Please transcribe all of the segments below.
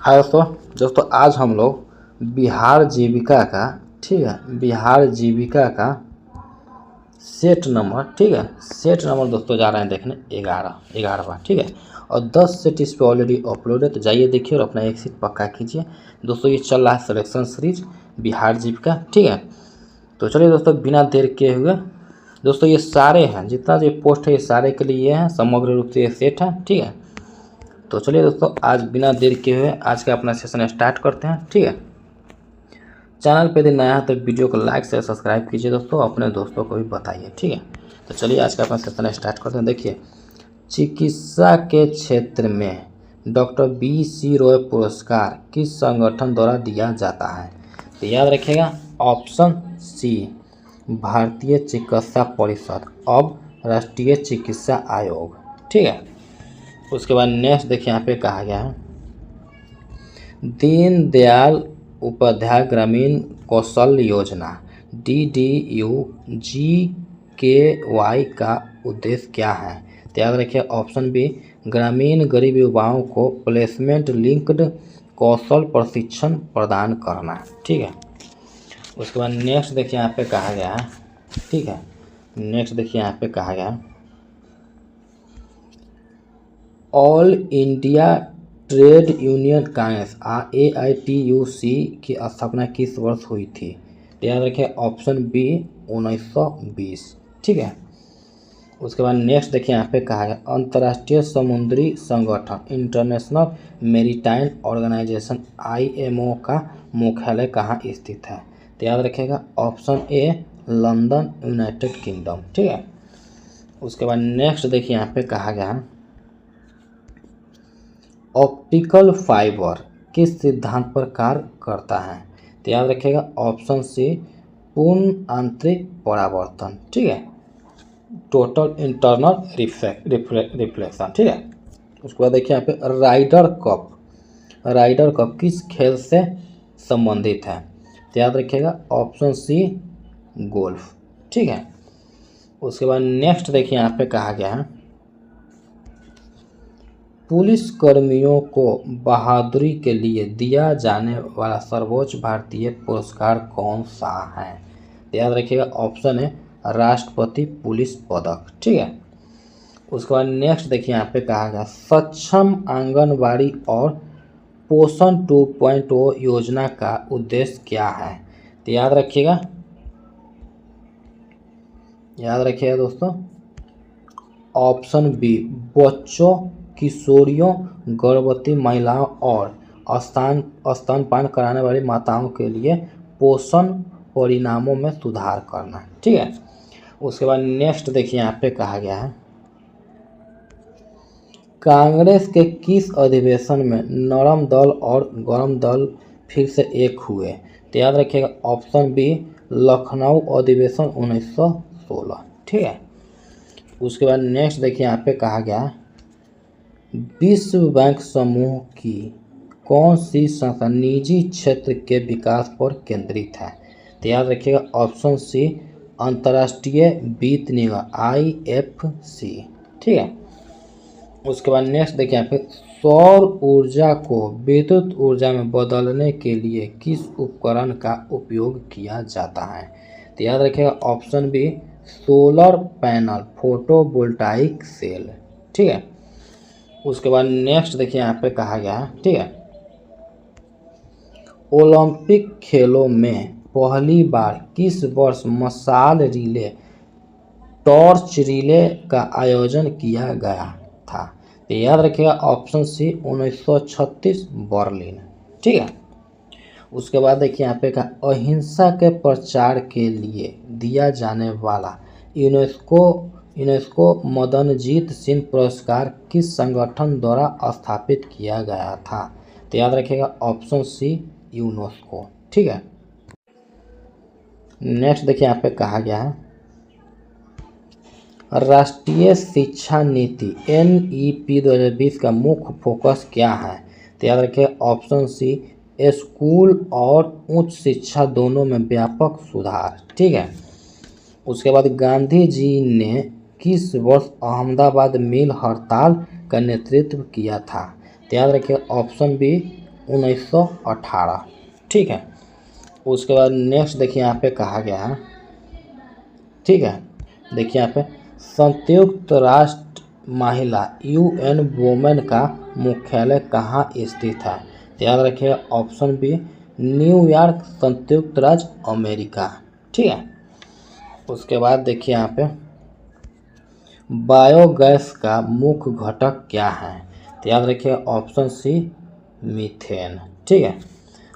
हाय दोस्तों आज हम लोग बिहार जीविका का बिहार जीविका का सेट नंबर दोस्तों जा रहे हैं देखने 11वां। और 10 सेट इस पर ऑलरेडी अपलोड है, तो जाइए देखिए और अपना एक सीट पक्का कीजिए। दोस्तों ये चल रहा है सिलेक्शन सीरीज बिहार जीविका। तो चलिए दोस्तों बिना देर किए हुए दोस्तों ये सारे हैं, जितना जो पोस्ट है ये सारे के लिए ये हैं, समग्र रूप से ये सेट है। तो चलिए दोस्तों आज बिना देर किए हुए आज का अपना सेशन स्टार्ट करते हैं। चैनल पे यदि नया है तो वीडियो को लाइक से सब्सक्राइब कीजिए दोस्तों, अपने दोस्तों को भी बताइए। तो चलिए आज का अपना सेशन स्टार्ट करते हैं। देखिए, चिकित्सा के क्षेत्र में डॉक्टर BC रॉय पुरस्कार किस संगठन द्वारा दिया जाता है? तो याद रखिएगा ऑप्शन सी भारतीय चिकित्सा परिषद, अब राष्ट्रीय चिकित्सा आयोग। उसके बाद नेक्स्ट देखिए यहाँ पे कहा गया है दीन दयाल उपाध्याय ग्रामीण कौशल्य योजना DDU-GKY का उद्देश्य क्या है? तो याद रखिए ऑप्शन बी ग्रामीण गरीब युवाओं को प्लेसमेंट लिंक्ड कौशल प्रशिक्षण प्रदान करना। उसके बाद नेक्स्ट देखिए यहाँ पे कहा गया है नेक्स्ट देखिए यहाँ पे कहा गया है all India trade union Congress AITUC की स्थापना किस वर्ष हुई थी? तो याद रखिए ऑप्शन बी 1920। उसके बाद नेक्स्ट देखिए यहाँ पे कहा गया अंतर्राष्ट्रीय समुद्री संगठन इंटरनेशनल मेरीटाइम ऑर्गेनाइजेशन IMO का मुख्यालय कहाँ स्थित है? तो याद रखिएगा option A London, United kingdom. उसके बाद नेक्स्ट देखिए यहाँ पे कहा गया ऑप्टिकल फाइबर किस सिद्धांत पर कार्य करता है? तो याद रखिएगा ऑप्शन सी पूर्ण आंतरिक परावर्तन। Total internal reflection. उसके बाद देखिए यहाँ पे राइडर कप किस खेल से संबंधित है? तो याद रखिएगा ऑप्शन सी गोल्फ। उसके बाद नेक्स्ट देखिए यहाँ पे कहा गया है पुलिस कर्मियों को बहादुरी के लिए दिया जाने वाला सर्वोच्च भारतीय पुरस्कार कौन सा है? तो याद रखिएगा ऑप्शन है राष्ट्रपति पुलिस पदक। उसके बाद नेक्स्ट देखिए यहाँ पे कहा गया सक्षम आंगनबाड़ी और पोषण 2.0 योजना का उद्देश्य क्या है? तो याद रखिएगा दोस्तों ऑप्शन बी बच्चों, किशोरियों, गर्भवती महिलाओं और स्तनपान कराने वाली माताओं के लिए पोषण परिणामों में सुधार करना। उसके बाद नेक्स्ट देखिए यहाँ पे कहा गया है कांग्रेस के किस अधिवेशन में नरम दल और गरम दल फिर से एक हुए? तो याद रखिएगा ऑप्शन बी लखनऊ अधिवेशन 1916। उसके बाद नेक्स्ट देखिए यहाँ पे कहा गया विश्व बैंक समूह की कौन सी संस्था निजी क्षेत्र के विकास पर केंद्रित है? तो याद रखिएगा ऑप्शन सी अंतर्राष्ट्रीय वित्त निगम IFC। उसके बाद नेक्स्ट देखिए यहाँ पे सौर ऊर्जा को विद्युत ऊर्जा में बदलने के लिए किस उपकरण का उपयोग किया जाता है? तो याद रखिएगा option B solar panel photovoltaic cell. उसके बाद नेक्स्ट देखिए यहाँ पे कहा गया है ओलंपिक खेलों में पहली बार किस वर्ष मशाल रिले टॉर्च रिले का आयोजन किया गया था? तो याद रखिएगा ऑप्शन सी 1936 बर्लिन। उसके बाद देखिए यहाँ पे कहा अहिंसा के प्रचार के लिए दिया जाने वाला यूनेस्को मदनजीत सिंह पुरस्कार किस संगठन द्वारा स्थापित किया गया था? तो याद रखिएगा ऑप्शन सी यूनेस्को। नेक्स्ट देखिए यहाँ पे कहा गया है राष्ट्रीय शिक्षा नीति NEP 2020 का मुख्य फोकस क्या है? तो याद रखिए ऑप्शन सी स्कूल और उच्च शिक्षा दोनों में व्यापक सुधार। उसके बाद गांधी जी ने किस वर्ष अहमदाबाद मिल हड़ताल का नेतृत्व किया था? तो याद रखिए ऑप्शन बी 1918, ठीक है। उसके बाद नेक्स्ट देखिए यहाँ पे कहा गया है, ठीक है, देखिए यहाँ पे संयुक्त राष्ट्र महिला UN वुमेन का मुख्यालय कहाँ स्थित है? तो याद रखिएगा ऑप्शन बी न्यूयॉर्क, संयुक्त राज्य अमेरिका, ठीक है। उसके बाद देखिए यहाँ पे बायोगैस का मुख्य घटक क्या है? तो याद रखिए ऑप्शन सी मीथेन, ठीक है।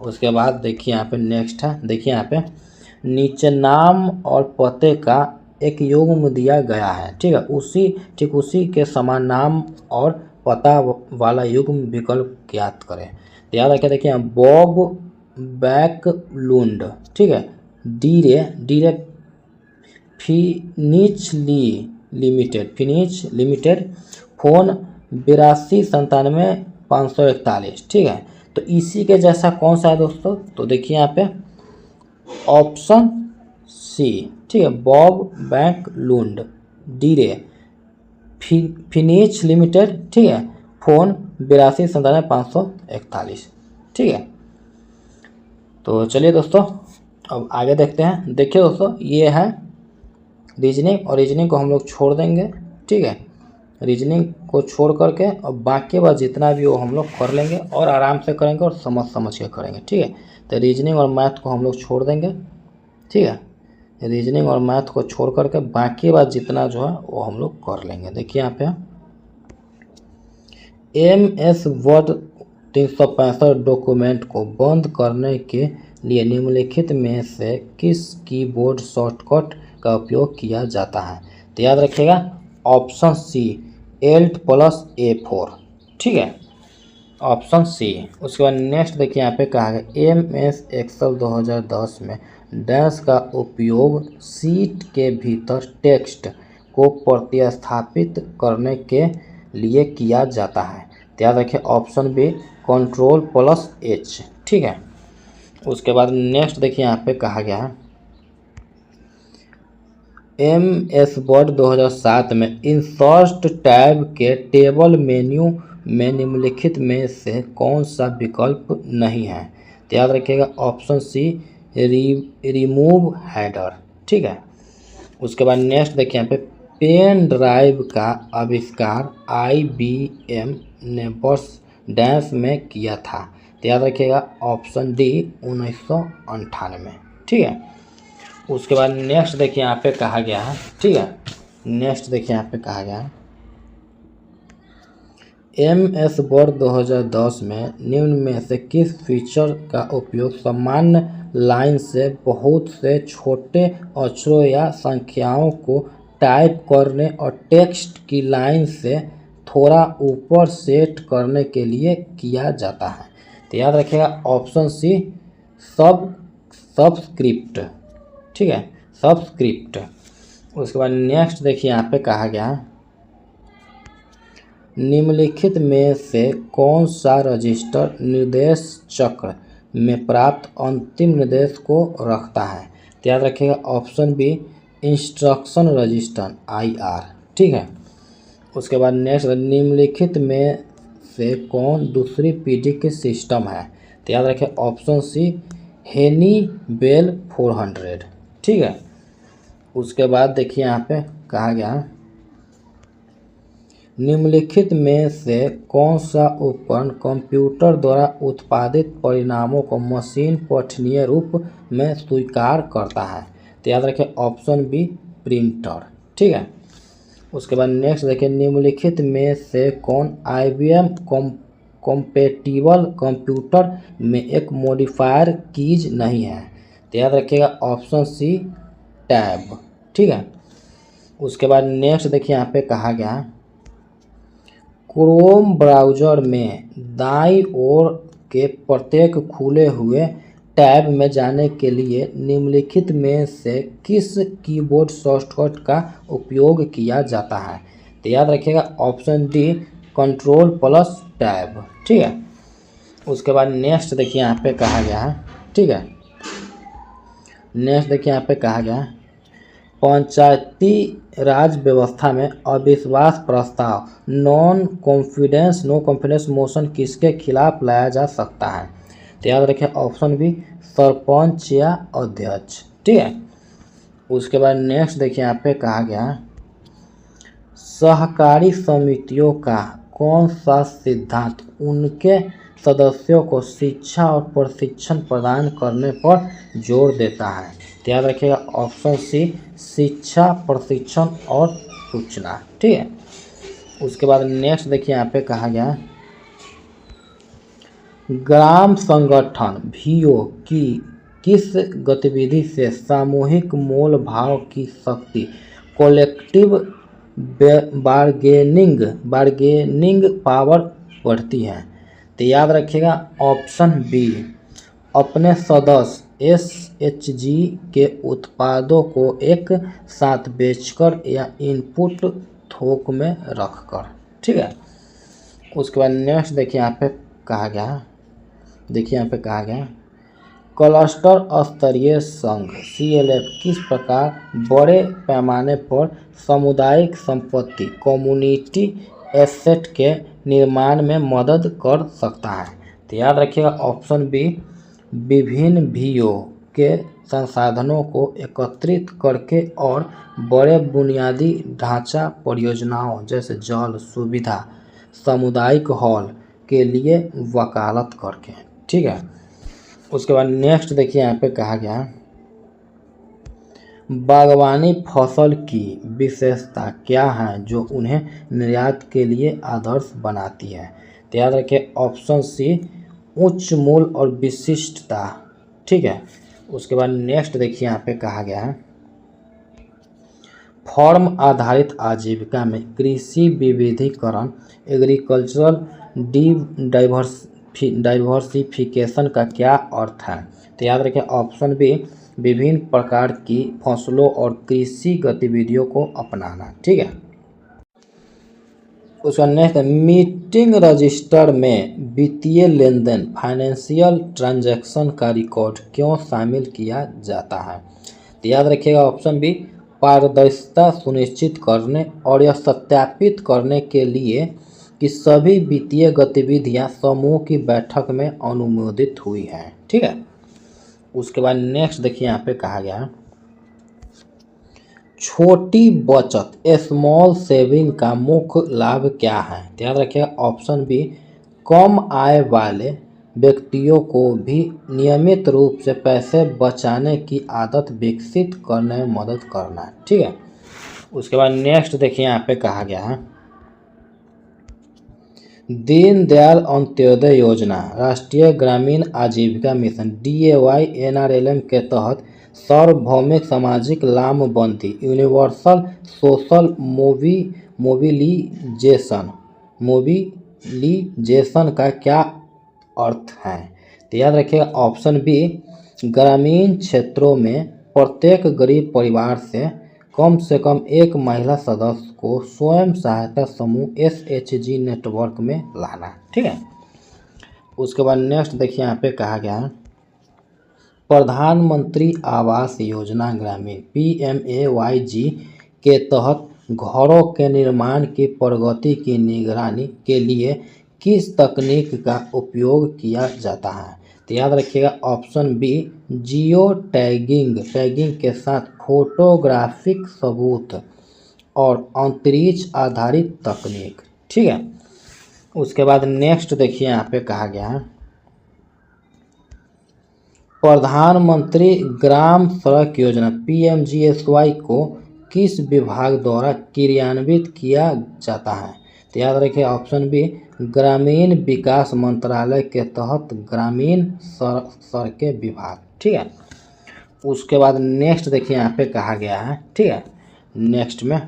उसके बाद देखिए यहाँ पे नेक्स्ट है, देखिए यहाँ पे नीचे नाम और पते का एक युग्म दिया गया है, ठीक है। उसी के समान नाम और पता वाला युग्म विकल्प ज्ञात करें। तो याद रखिए देखिए बॉब बैकलुंड, ठीक है, डीरे फिनिच लिमिटेड, फ़ोन 8297 541, ठीक है। तो इसी के जैसा कौन सा है दोस्तों? तो देखिए यहाँ पे ऑप्शन सी, ठीक है, बॉब बैकलुंड डीरे फिनिच लिमिटेड, ठीक है, फ़ोन 8297 541, ठीक है। तो चलिए दोस्तों अब आगे देखते हैं। देखिए दोस्तों ये है रीजनिंग, और रीजनिंग को हम लोग छोड़ देंगे, ठीक है। रीजनिंग को छोड़ करके और बाकी बात जितना भी वो हम लोग कर लेंगे और आराम से करेंगे और समझ के करेंगे, ठीक है। तो रीजनिंग और मैथ को हम लोग छोड़ देंगे, ठीक है। रीजनिंग और मैथ को छोड़ करके बाकी बात जितना जो है वो हम लोग कर लेंगे। देखिए यहाँ पे MS वर्ड 365 डॉक्यूमेंट को बंद करने के लिए निम्नलिखित में से किस कीबोर्ड शॉर्टकट का उपयोग किया जाता है? तो याद रखिएगा ऑप्शन सी Alt+A4, ठीक है, ऑप्शन सी। उसके बाद नेक्स्ट देखिए यहाँ पे कहा है MS एक्सेल 2010 में डैश का उपयोग सीट के भीतर टेक्स्ट को प्रतिस्थापित करने के लिए किया जाता है। तो याद रखिए ऑप्शन बी Ctrl+H, ठीक है। उसके बाद नेक्स्ट देखिए यहाँ पे कहा गया है MS वर्ड 2007 में इंसर्ट टैब के टेबल मेन्यू में निम्नलिखित में से कौन सा विकल्प नहीं है? तो याद रखिएगा ऑप्शन सी रिमूव हेडर, ठीक है। उसके बाद नेक्स्ट देखिए यहाँ पे पेन ड्राइव का आविष्कार IBM ने वर्ष डैश में किया था। तो याद रखिएगा ऑप्शन डी 1998, ठीक है। उसके बाद नेक्स्ट देखिए यहाँ पे कहा गया है, ठीक है, नेक्स्ट देखिए यहाँ पे कहा गया है MS वर्ड 2010 में निम्न में से किस फीचर का उपयोग सामान्य लाइन से बहुत से छोटे अक्षरों या संख्याओं को टाइप करने और टेक्स्ट की लाइन से थोड़ा ऊपर सेट करने के लिए किया जाता है? तो याद रखिएगा ऑप्शन सी सबस्क्रिप्ट, ठीक है, सबस्क्रिप्ट। उसके बाद नेक्स्ट देखिए यहाँ पे कहा गया है निम्नलिखित में से कौन सा रजिस्टर निर्देश चक्र में प्राप्त अंतिम निर्देश को रखता है? तो याद रखिएगा option B instruction register IR, ठीक है। उसके बाद नेक्स्ट निम्नलिखित में से कौन दूसरी पीढ़ी के सिस्टम है? तो याद रखिए ऑप्शन सी हेनीवेल 400, ठीक है। उसके बाद देखिए यहाँ पे कहा गया निम्नलिखित में से कौन सा उपकरण कंप्यूटर द्वारा उत्पादित परिणामों को मशीन पठनीय रूप में स्वीकार करता है? तो याद रखिए ऑप्शन बी प्रिंटर, ठीक है। उसके बाद नेक्स्ट देखिए निम्नलिखित में से कौन IBM कॉम्पैटिबल कंप्यूटर में एक मॉडिफायर कीज नहीं है? तो याद रखिएगा ऑप्शन सी टैब, ठीक है। उसके बाद नेक्स्ट देखिए यहाँ पे कहा गया क्रोम ब्राउज़र में दाईं ओर के प्रत्येक खुले हुए टैब में जाने के लिए निम्नलिखित में से किस कीबोर्ड शॉर्टकट का उपयोग किया जाता है? तो याद रखिएगा ऑप्शन डी Ctrl+Tab, ठीक है। उसके बाद नेक्स्ट देखिए यहाँ पे कहा गया है, ठीक है, नेक्स्ट देखिए यहाँ पे कहा गया है पंचायती राज व्यवस्था में अविश्वास प्रस्ताव नो कॉन्फिडेंस मोशन किसके खिलाफ लाया जा सकता है? तो याद रखें ऑप्शन बी सरपंच या अध्यक्ष। ठीक है, उसके बाद नेक्स्ट देखिए यहाँ पे कहा गया सहकारी समितियों का कौन सा सिद्धांत उनके सदस्यों को शिक्षा और प्रशिक्षण प्रदान करने पर जोर देता है? तो याद रखिएगा ऑप्शन सी शिक्षा, प्रशिक्षण और सूचना। ठीक है, उसके बाद नेक्स्ट देखिए यहाँ पे कहा गया ग्राम संगठन VO की किस गतिविधि से सामूहिक मोल भाव की शक्ति कलेक्टिव बार्गेनिंग पावर बढ़ती है? तो याद रखिएगा ऑप्शन बी अपने सदस्य SHG के उत्पादों को एक साथ बेचकर या इनपुट थोक में रखकर। ठीक है, उसके बाद नेक्स्ट देखिए यहाँ पे कहा गया क्लस्टर स्तरीय संघ CLF किस प्रकार बड़े पैमाने पर सामुदायिक संपत्ति कम्युनिटी एसेट के निर्माण में मदद कर सकता है? तो याद रखिएगा ऑप्शन बी विभिन्न VO के संसाधनों को एकत्रित करके और बड़े बुनियादी ढांचा परियोजनाओं जैसे जल सुविधा, सामुदायिक हॉल के लिए वकालत करके। ठीक है, उसके बाद नेक्स्ट देखिए यहाँ पे कहा गया बागवानी फसल की विशेषता क्या है जो उन्हें निर्यात के लिए आदर्श बनाती है? तो याद रखिए ऑप्शन सी उच्च मूल्य और विशिष्टता। ठीक है, उसके बाद नेक्स्ट देखिए यहाँ पे कहा गया है फॉर्म आधारित आजीविका में कृषि विविधीकरण एग्रीकल्चरल डाइवर्सिफिकेशन का क्या अर्थ है? तो याद रखें ऑप्शन बी विभिन्न प्रकार की फसलों और कृषि गतिविधियों को अपनाना। ठीक है, उसका नेक्स्ट मीटिंग रजिस्टर में वित्तीय लेन देन फाइनेंशियल ट्रांजैक्शन का रिकॉर्ड क्यों शामिल किया जाता है? तो याद रखिएगा ऑप्शन बी पारदर्शिता सुनिश्चित करने और यह सत्यापित करने के लिए कि सभी वित्तीय गतिविधियां समूह की बैठक में अनुमोदित हुई हैं। ठीक है, उसके बाद नेक्स्ट देखिए यहाँ पे कहा गया छोटी बचत स्मॉल सेविंग का मुख्य लाभ क्या है? तो याद रखिएगा ऑप्शन बी कम आय वाले व्यक्तियों को भी नियमित रूप से पैसे बचाने की आदत विकसित करने में मदद करना। ठीक है, उसके बाद नेक्स्ट देखिए यहाँ पे कहा गया है दीनदयाल अंत्योदय योजना राष्ट्रीय ग्रामीण आजीविका मिशन DAY NRLM के तहत सार्वभौमिक सामाजिक लामबंदी यूनिवर्सल सोशल मोबिलिजेशन का क्या अर्थ है? तो याद रखिएगा ऑप्शन बी ग्रामीण क्षेत्रों में प्रत्येक गरीब परिवार से कम एक महिला सदस्य को स्वयं सहायता समूह SHG नेटवर्क में लाना। ठीक है, उसके बाद नेक्स्ट देखिए यहाँ पे कहा गया प्रधानमंत्री आवास योजना ग्रामीण PMAYG के तहत घरों के निर्माण की प्रगति की निगरानी के लिए किस तकनीक का उपयोग किया जाता है? तो याद रखिएगा ऑप्शन बी जियो टैगिंग के साथ फोटोग्राफिक सबूत और अंतरिक्ष आधारित तकनीक। ठीक है, उसके बाद नेक्स्ट देखिए यहाँ पे कहा गया है प्रधानमंत्री ग्राम सड़क योजना PMGSY को किस विभाग द्वारा क्रियान्वित किया जाता है? तो याद रखिए ऑप्शन बी ग्रामीण विकास मंत्रालय के तहत ग्रामीण सड़कें विभाग। ठीक है, उसके बाद नेक्स्ट देखिए यहाँ पे कहा गया है ठीक है नेक्स्ट में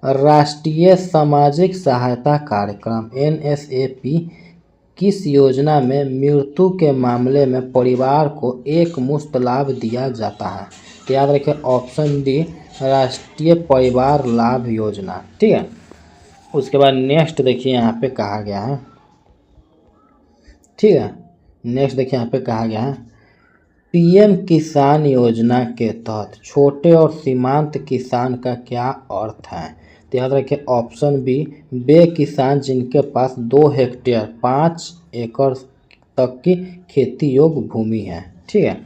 राष्ट्रीय सामाजिक सहायता कार्यक्रम NSAP किस योजना में मृत्यु के मामले में परिवार को एक मुश्त लाभ दिया जाता है? तो याद रखें ऑप्शन डी राष्ट्रीय परिवार लाभ योजना। ठीक है, उसके बाद नेक्स्ट देखिए यहाँ पे कहा गया है ठीक है नेक्स्ट देखिए यहाँ पे कहा गया है पीएम किसान योजना के तहत छोटे और सीमांत किसान का क्या अर्थ है? तो याद रखिए ऑप्शन बी, वे किसान जिनके पास 2 हेक्टेयर 5 एकड़ तक की खेती योग्य भूमि है। ठीक है,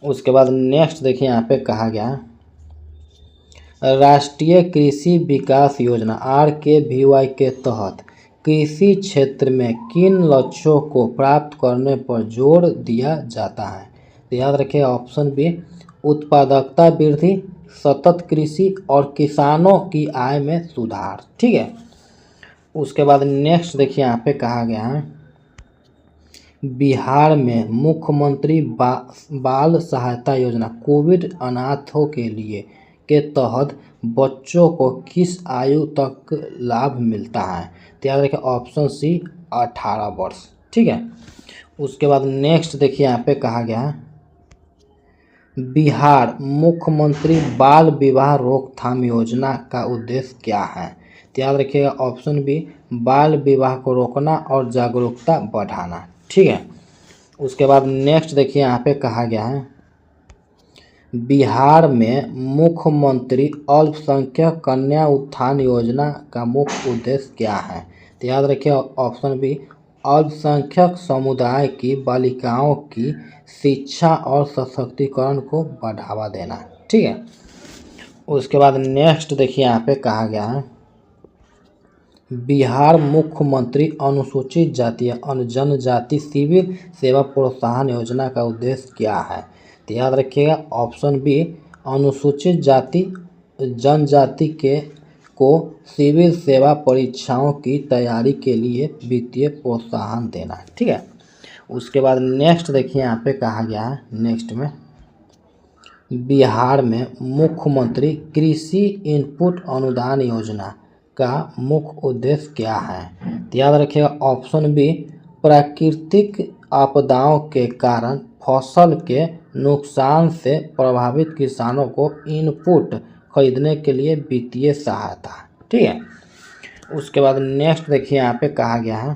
उसके बाद नेक्स्ट देखिए यहाँ पे कहा गया है राष्ट्रीय कृषि विकास योजना RKVY के तहत कृषि क्षेत्र में किन लक्ष्यों को प्राप्त करने पर जोर दिया जाता है? तो याद रखिए ऑप्शन बी, उत्पादकता वृद्धि, सतत कृषि और किसानों की आय में सुधार। ठीक है, उसके बाद नेक्स्ट देखिए यहाँ पे कहा गया है बिहार में मुख्यमंत्री बाल सहायता योजना कोविड अनाथों के लिए के तहत बच्चों को किस आयु तक लाभ मिलता है? तो याद रखिए ऑप्शन सी 18 वर्ष। ठीक है, उसके बाद नेक्स्ट देखिए यहाँ पे कहा गया है बिहार मुख्यमंत्री बाल विवाह रोकथाम योजना का उद्देश्य क्या है? तो याद रखिएगा ऑप्शन बी, बाल विवाह को रोकना और जागरूकता बढ़ाना। ठीक है, उसके बाद नेक्स्ट देखिए यहाँ पे कहा गया है बिहार में मुख्यमंत्री अल्पसंख्यक कन्या उत्थान योजना का मुख्य उद्देश्य क्या है? तो याद रखिए ऑप्शन बी, अल्पसंख्यक समुदाय की बालिकाओं की शिक्षा और सशक्तिकरण को बढ़ावा देना। ठीक है, उसके बाद नेक्स्ट देखिए यहाँ पे कहा गया है बिहार मुख्यमंत्री अनुसूचित जाति और जनजाति सिविल सेवा प्रोत्साहन योजना का उद्देश्य क्या है? तो याद रखिएगा ऑप्शन बी, अनुसूचित जाति जनजाति को सिविल सेवा परीक्षाओं की तैयारी के लिए वित्तीय प्रोत्साहन देना। ठीक है, उसके बाद नेक्स्ट देखिए यहाँ पे कहा गया है नेक्स्ट में बिहार में मुख्यमंत्री कृषि इनपुट अनुदान योजना का मुख्य उद्देश्य क्या है? तो याद रखिएगा ऑप्शन बी, प्राकृतिक आपदाओं के कारण फसल के नुकसान से प्रभावित किसानों को इनपुट खरीदने के लिए वित्तीय सहायता। ठीक है, उसके बाद नेक्स्ट देखिए यहाँ पे कहा गया है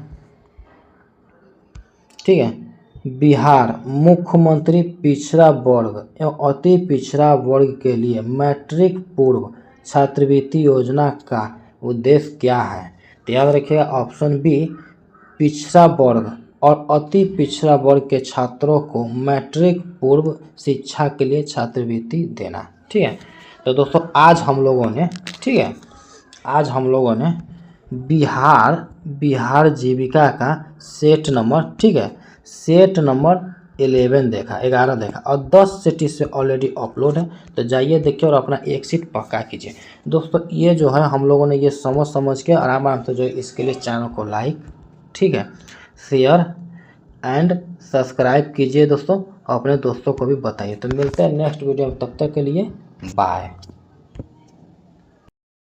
ठीक है बिहार मुख्यमंत्री पिछड़ा वर्ग एवं अति पिछड़ा वर्ग के लिए मैट्रिक पूर्व छात्रवृत्ति योजना का उद्देश्य क्या है? तो याद रखिएगा ऑप्शन बी, पिछड़ा वर्ग और अति पिछड़ा वर्ग के छात्रों को मैट्रिक पूर्व शिक्षा के लिए छात्रवृत्ति देना। ठीक है, तो दोस्तों आज हम लोगों ने बिहार जीविका का सेट नंबर सेट नंबर 11 देखा, 11 देखा और 10 सेट इससे ऑलरेडी अपलोड है, तो जाइए देखिए और अपना एक सीट पक्का कीजिए। दोस्तों ये जो है हम लोगों ने ये समझ के आराम से जो है इसके लिए चैनल को लाइक, ठीक है, शेयर एंड सब्सक्राइब कीजिए दोस्तों, अपने दोस्तों को भी बताइए। तो मिलते हैं नेक्स्ट वीडियो में, तब तक के लिए बाय।